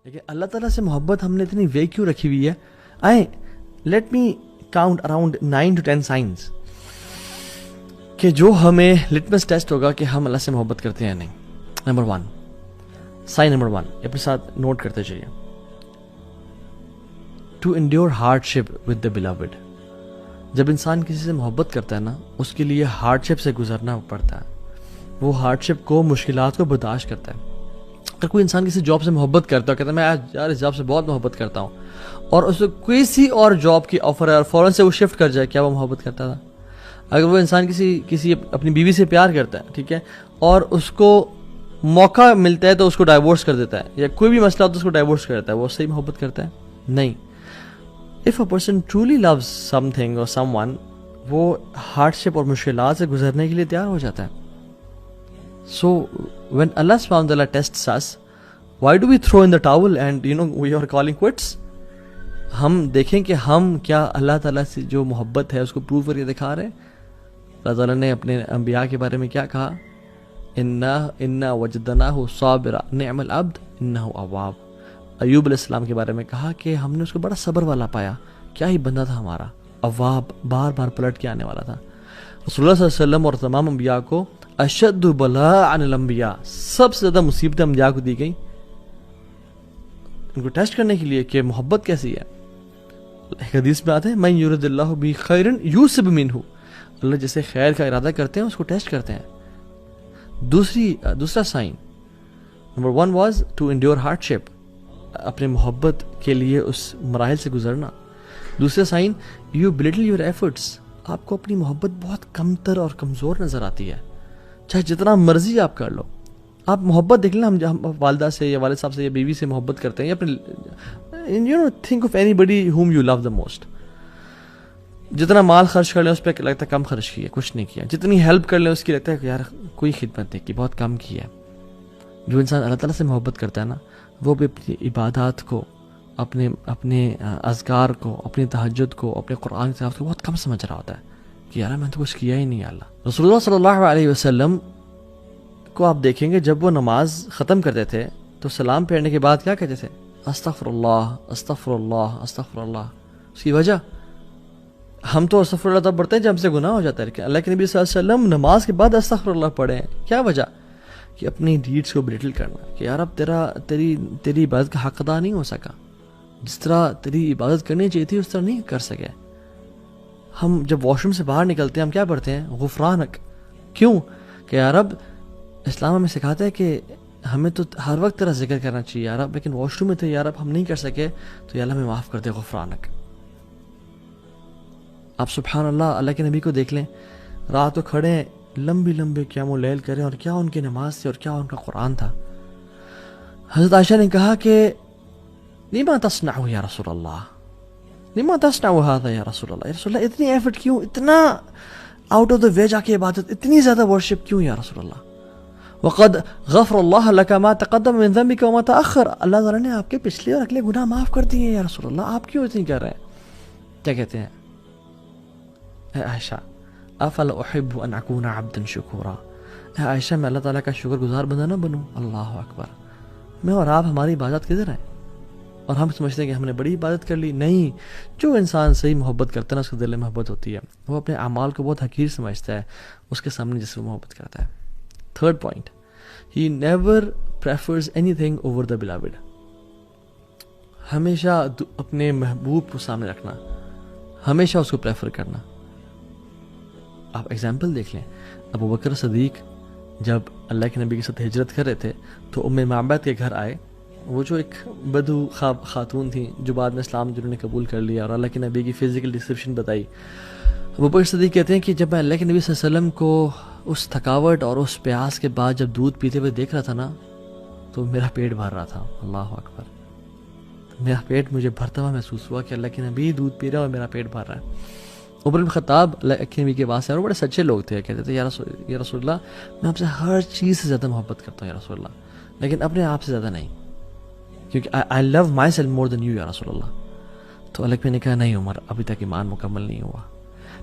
لیکن اللہ تعالیٰ سے محبت ہم نے اتنی وے کیوں رکھی ہوئی ہے؟ آئیں let me count around 9 to 10 science کہ جو ہمیں لٹمس ٹیسٹ ہوگا کہ ہم اللہ سے محبت کرتے ہیں یا نہیں. نمبر 1 سائن نمبر 1 اپنے ساتھ نوٹ کرتے چاہیے. To endure hardship with the beloved. جب انسان کسی سے محبت کرتا ہے نا اس کے لیے ہارڈ شپ سے گزرنا پڑتا ہے. وہ ہارڈ شپ کو مشکلات کو برداشت کرتا ہے. اگر کوئی انسان کسی جاب سے محبت کرتا ہے کہتا ہے میں یار اس جاب سے بہت محبت کرتا ہوں اور اس کو کسی اور جاب کی آفر ہے اور فوراً سے وہ شفٹ کر جائے, کیا وہ محبت کرتا تھا؟ اگر وہ انسان کسی اپنی بیوی سے پیار کرتا ہے ٹھیک ہے اور اس کو موقع ملتا ہے تو اس کو ڈائیورس کر دیتا ہے یا کوئی بھی مسئلہ ہوتا ہے اس کو ڈائیورس کر دیتا ہے, وہ صحیح محبت کرتا ہے؟ نہیں. If a person truly loves something اور سم ون, وہ ہارڈ شپ اور مشکلات سے گزرنے کے لیے تیار ہو جاتا ہے. So when Allah subhanahu wa ta'ala tests us, why do we throw in the towel and we are calling quits? ہم دیکھیں کہ ہم کیا اللہ تعالیٰ سے جو محبت ہے اس کو پروو کر کے دکھا رہے ہیں. اللہ تعالیٰ نے اپنے انبیاء کے بارے میں کیا کہا؟ انا وجدناہ صابرا نعم العبد انہ اواب. ایوب علیہ السلام کے بارے میں کہا کہ ہم نے اس کو بڑا صبر والا پایا, کیا ہی بندہ تھا ہمارا, اواب, بار بار پلٹ کے آنے والا تھا. رسول اللہ صلی اللہ علیہ وسلم اور تمام انبیاء کو اشد بلاء عن الانبیاء, سب سے زیادہ مصیبتیں انبیاء کو دی گئیں ان کو ٹیسٹ کرنے کے لیے کہ محبت کیسی ہے. ایک حدیث میں آتا ہے من یرد اللہ بہ خیرا یوسب منہ, اللہ جسے خیر کا ارادہ کرتے ہیں اس کو ٹیسٹ کرتے ہیں. دوسرا sign number 1 was to endure hardship, اپنے محبت کے لیے اس مراحل سے گزرنا. دوسرا sign you belittle your efforts, آپ کو اپنی محبت بہت کمتر اور کمزور نظر آتی ہے, چاہے جتنا مرضی آپ کر لو. آپ محبت دیکھ لیں, ہم والدہ سے یا والد صاحب سے یا بیوی سے محبت کرتے ہیں یا اپنے think of anybody whom you love the most. جتنا مال خرچ کر لیں اس پہ لگتا ہے کم خرچ کیا, کچھ نہیں کیا. جتنی ہیلپ کر لیں اس کی لگتا ہے کہ یار کوئی خدمت نہیں کی, بہت کم کی ہے. جو انسان اللہ تعالیٰ سے محبت کرتا ہے نا وہ بھی اپنی عبادات کو, اپنے اذکار کو, اپنی تہجد کو, اپنے قرآن کی تلاوت کو بہت کم سمجھ رہا ہوتا ہے کہ یار میں نے تو کچھ کیا ہی نہیں. اللہ رسول اللہ صلی اللہ علیہ وسلم کو آپ دیکھیں گے جب وہ نماز ختم کرتے تھے تو سلام پھیرنے کے بعد کیا کہتے تھے؟ استغفر اللہ استغفر اللہ استغفر اللہ. اس کی وجہ, ہم تو استغفر اللہ تب پڑھتے ہیں جب ہم سے گناہ ہو جاتا ہے, لیکن اللہ کے نبی صلی اللہ علیہ وسلم نماز کے بعد استغفر اللہ پڑھے. کیا وجہ؟ کہ اپنی ڈیڈس کو بلٹل کرنا, کہ یار اب تیری عبادت کا حق ادا نہیں ہو سکا, جس طرح تیری عبادت کرنی چاہیے تھی اس طرح نہیں کر سکے. ہم جب واش روم سے باہر نکلتے ہیں ہم کیا پڑھتے ہیں؟ غفرانک. کیوں؟ کہ یار اب اسلام ہمیں سکھاتا ہے کہ ہمیں تو ہر وقت تیرا ذکر کرنا چاہیے یار اب, لیکن واش روم میں تھے یار اب ہم نہیں کر سکے تو یا اللہ ہمیں معاف کر دے, غفرانک. آپ سبحان اللہ اللہ کے نبی کو دیکھ لیں, رات کو کھڑے ہیں لمبے قیام اللیل کریں, اور کیا ان کی نماز تھی اور کیا ان کا قرآن تھا. حضرت عائشہ نے کہا کہ لما تصنع یا رسول اللہ, لما تصنع هذا یا رسول اللہ, یا رسول اللہ اتنی ایفرٹ کیوں, اتنا آؤٹ آف دا وے جا کے عبادت, اتنی زیادہ ورشپ کیوں یا رسول اللہ؟ وقد غفر اللہ لك ما تقدم من ذنبك وما تأخر, اللہ تعالیٰ نے آپ کے پچھلے اور اگلے گناہ معاف کر دیے یا رسول اللہ, آپ کیوں اتنی کر رہے ہیں؟ کیا کہتے ہیں اے عائشہ افلا احب ان اکون عبدا شکورا, اے عائشہ میں اللہ تعالیٰ کا شکر گزار بندہ نہ بنوں؟ اللہ اکبر. میں اور آپ ہماری عبادت کدھر ہے؟ اور ہم سمجھتے ہیں کہ ہم نے بڑی عبادت کر لی. نہیں, جو انسان صحیح محبت کرتا ہے نا اس کے دل میں محبت ہوتی ہے, وہ اپنے اعمال کو بہت حقیر سمجھتا ہے اس کے سامنے جس سے وہ محبت کرتا ہے. Third point, he never prefers any thing over the beloved. ہمیشہ اپنے محبوب کو سامنے رکھنا, ہمیشہ اس کو پریفر کرنا. آپ ایگزامپل دیکھ لیں, ابو بکر صدیق جب اللہ کے نبی کے ساتھ ہجرت کر رہے تھے تو ام معبد کے گھر آئے. وہ جو ایک بدو خاتون تھیں جو بعد میں اسلام جنہوں نے قبول کر لیا اور اللہ کے نبی کی فزیکل ڈسکرپشن بتائی. ابو بکر صدیق کہتے ہیں کہ جب میں اللہ کے نبی صلی اللہ علیہ وسلم کو اس تھکاوٹ اور اس پیاس کے بعد جب دودھ پیتے ہوئے دیکھ رہا تھا نا تو میرا پیٹ بھر رہا تھا. اللہ اکبر. میرا پیٹ مجھے بھرتا ہوا محسوس ہوا کہ اللہ کے نبی دودھ پی رہا ہے اور میرا پیٹ بھر رہا ہے. عمر بن خطاب اللہ کے نبی کے واسطے اور بڑے سچے لوگ تھے, کہتے تھے یا رسول اللہ میں آپ سے ہر چیز سے زیادہ محبت کرتا ہوں یا رسول اللہ, لیکن اپنے آپ سے زیادہ نہیں, کیونکہ I love myself more than you یا رسول اللہ. تو اللہ کے نے کہا نہیں عمر, ابھی تک ایمان مکمل نہیں ہوا.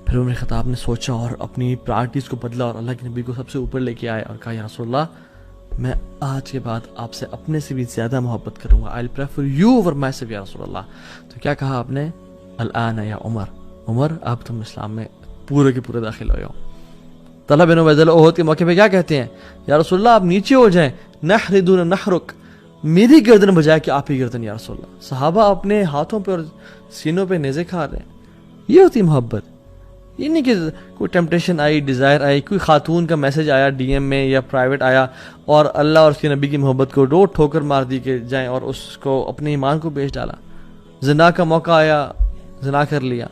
پھر عمر خطاب نے سوچا اور اپنی پرائرٹیز کو بدلا اور اللہ کے نبی کو سب سے اوپر لے کے آئے اور کہا یا رسول اللہ میں آج کے بعد آپ سے اپنے سے بھی زیادہ محبت کروں گا. I'll prefer you over myself یا رسول اللہ. تو کیا کہا آپ نے؟ الآن یا عمر، عمر اب تم اسلام میں پورے کے پورے داخل ہو جاؤ. طلحہ بن عبید اللہ احد کے موقع پہ کیا کہتے ہیں؟ یا رسول اللہ آپ نیچے ہو جائیں. نحر دون نحرک، میری گردن بجائے کہ آپ کی گردن یا رسول اللہ. صحابہ اپنے ہاتھوں پہ اور سینوں پہ نیزے کھا رہے ہیں. یہ ہوتی محبت. یہ نہیں کہ کوئی ٹیمپٹیشن آئی، ڈیزائر آئی، کوئی خاتون کا میسج آیا ڈی ایم میں یا پرائیویٹ آیا اور اللہ اور اس کے نبی کی محبت کو ڈور ٹھوکر مار دی کہ جائیں اور اس کو اپنے ایمان کو بیچ ڈالا. زنا کا موقع آیا، زنا کر لیا.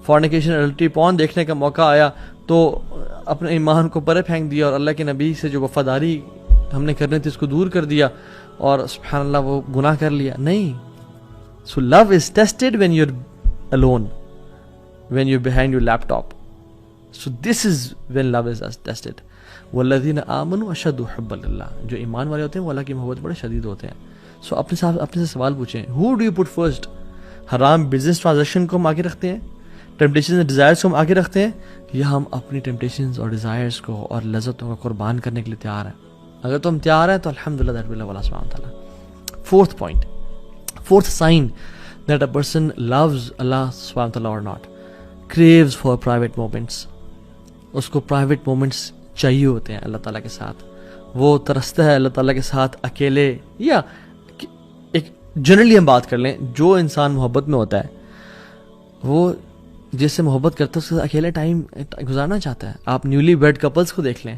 فورنیکیشن اڈلٹری پون دیکھنے کا موقع آیا تو اپنے ایمان کو پرے پھینک دیا اور اللہ کے نبی سے جو وفاداری ہم نے کرنی تھی اس کو دور کر دیا اور سبحان اللہ وہ گناہ کر لیا. نہیں. So love is tested when you are alone, when you're behind your laptop. So this is when love is tested. والذین آمنوا اشد حبا للہ، جو ایمان والے ہوتے ہیں وہ اللہ کی محبت بڑے شدید ہوتے ہیں. سو اپنے سے سوال پوچھیں، who do you put first؟ حرام بزنس ٹرانزیکشن کو ہم آگے رکھتے ہیں، ٹیمپٹیشنز اور ڈیزائرز کو ہم آگے رکھتے ہیں، یا ہم اپنی ٹیمپٹیشنز اور ڈیزائرز کو اور لذتوں کو قربان کرنے کے لیے تیار ہیں؟ اگر تم تیار ہیں تو الحمدللہ دیٹ ول اللہ سبحانہ وتعالی. Fourth point, fourth sign that a person loves Allah subhanahu wa ta'ala or not، craves for private moments. اس کو private moments چاہیے ہوتے ہیں اللہ تعالیٰ کے ساتھ. وہ ترستا ہے اللہ تعالیٰ کے ساتھ اکیلے، یا ایک جنرلی ہم بات کر لیں، جو انسان محبت میں ہوتا ہے وہ جس سے محبت کرتا ہے اس کے ساتھ اکیلے ٹائم گزارنا چاہتا ہے. آپ نیولی ویڈ کپلس کو دیکھ لیں،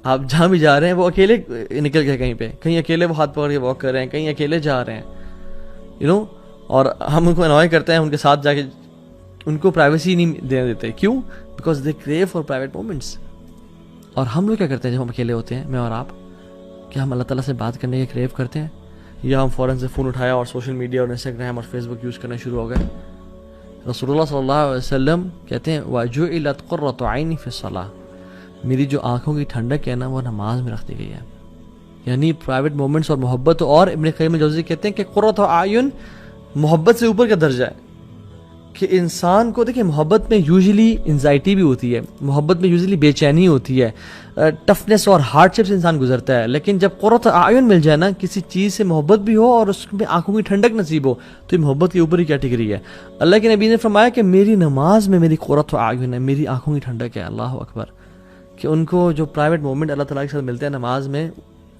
آپ جہاں بھی جا رہے ہیں وہ اکیلے نکل گئے کہیں پہ، کہیں اکیلے وہ ہاتھ پکڑ کے واک کر رہے ہیں، کہیں اکیلے جا رہے ہیں اور ہم ان کو انوائے کرتے ہیں ان کے ساتھ جا کے، ان کو پرائیویسی نہیں دینے دیتے. کیوں؟ Because they crew for private moments. اور ہم لوگ کیا کرتے ہیں جب ہم اکیلے ہوتے ہیں، میں اور آپ، کیا ہم اللہ تعالیٰ سے بات کرنے کے کریو کرتے ہیں، یا ہم فوراً سے فون اٹھایا اور سوشل میڈیا اور انسٹاگرام اور فیس بک یوز کرنا شروع ہو گئے؟ رسول اللہ صلی اللہ علیہ وسلم کہتے ہیں وَجُعِلَتْ قُرَّةُ عَيْنِي فِي الصَّلَاةِ، میری جو آنکھوں کی ٹھنڈک ہے نا وہ نماز میں رکھ دی گئی ہے. یعنی پرائیویٹ مومنٹس اور محبت. اور ابن قیم الجوزی کہتے ہیں کہ قرۃ اعین محبت سے اوپر کا درجہ ہے. کہ انسان کو دیکھیں، محبت میں یوزلی انزائٹی بھی ہوتی ہے، محبت میں یوزلی بے چینی ہوتی ہے، ٹفنس اور ہارڈ شپ سے انسان گزرتا ہے. لیکن جب قرۃ اعین مل جائے نا، کسی چیز سے محبت بھی ہو اور اس میں آنکھوں کی ٹھنڈک نصیب ہو، تو یہ محبت کی اوپر ہی کیٹیگری ہے. اللہ کے نبی نے فرمایا کہ میری نماز میں میری قرۃ اعین ہے، میری آنکھوں کی ٹھنڈک ہے. اللہ اکبر. کہ ان کو جو پرائیویٹ مومنٹ اللہ تعالیٰ کے ساتھ ملتے ہیں نماز میں،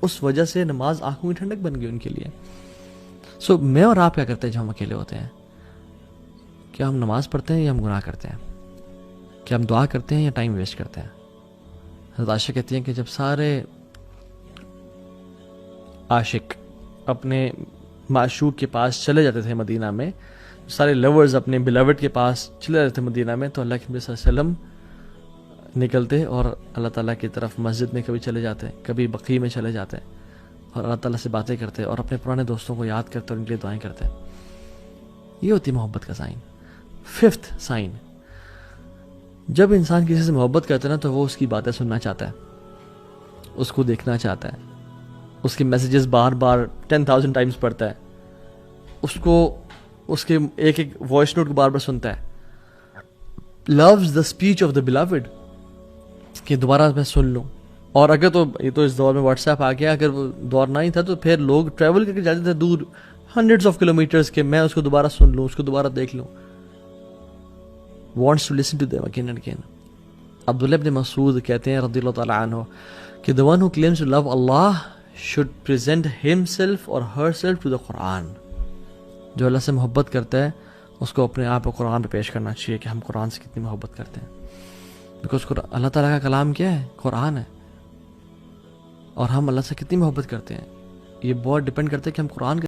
اس وجہ سے نماز آنکھوں کی ٹھنڈک بن گئی ان کے لیے. سو میں اور آپ کیا کرتے ہیں جب ہم اکیلے ہوتے ہیں؟ کیا ہم نماز پڑھتے ہیں یا ہم گناہ کرتے ہیں؟ کیا ہم دعا کرتے ہیں یا ٹائم ویسٹ کرتے ہیں؟ حضرت عائشہ کہتی ہیں کہ جب سارے عاشق اپنے معشوق کے پاس چلے جاتے تھے مدینہ میں، سارے لورز اپنے بلاوڈ کے پاس چلے جاتے تھے مدینہ میں، تو اللہ کے نبی صلی اللہ علیہ وسلم نکلتے اور اللہ تعالیٰ کی طرف مسجد میں کبھی چلے جاتے، کبھی بقیع میں چلے جاتے اور اللہ تعالیٰ سے باتیں کرتے اور اپنے پرانے دوستوں کو یاد کرتے اور ان کے لیے دعائیں کرتے. یہ ہوتی محبت کا سائن. ففتھ سائن، جب انسان کسی سے محبت کرتا ہے نا تو وہ اس کی باتیں سننا چاہتا ہے، اس کو دیکھنا چاہتا ہے، اس کے میسیجز بار بار 10,000 ٹائمز پڑھتا ہے، اس کے ایک ایک وائس نوٹ کو بار بار سنتا ہے. Loves the speech of the beloved, کہ دوبارہ میں سن لوں. اور اگر تو یہ تو اس دور میں واٹس ایپ آ گیا، اگر وہ دور نہ ہی تھا تو پھر لوگ ٹریول کر کے جاتے تھے دور ہنڈریڈز آف کلو میٹرز کے، میں اس کو دوبارہ سن لوں، اس کو دوبارہ دیکھ لوں. wants to listen to them again and again. عبداللہ ابن مسعود کہتے ہیں رضی اللہ تعالیٰ عنہ کہ the one who claims to love Allah should present himself or herself to the Quran. جو اللہ سے محبت کرتا ہے اس کو اپنے آپ کو قرآن پہ پیش کرنا چاہیے کہ ہم قرآن سے کتنی محبت کرتے ہیں. بیکاز اللہ تعالیٰ کا کلام کیا ہے؟ قرآن ہے. اور ہم اللہ سے کتنی محبت کرتے ہیں یہ بہت ڈپینڈ کرتا ہے کہ ہم قرآن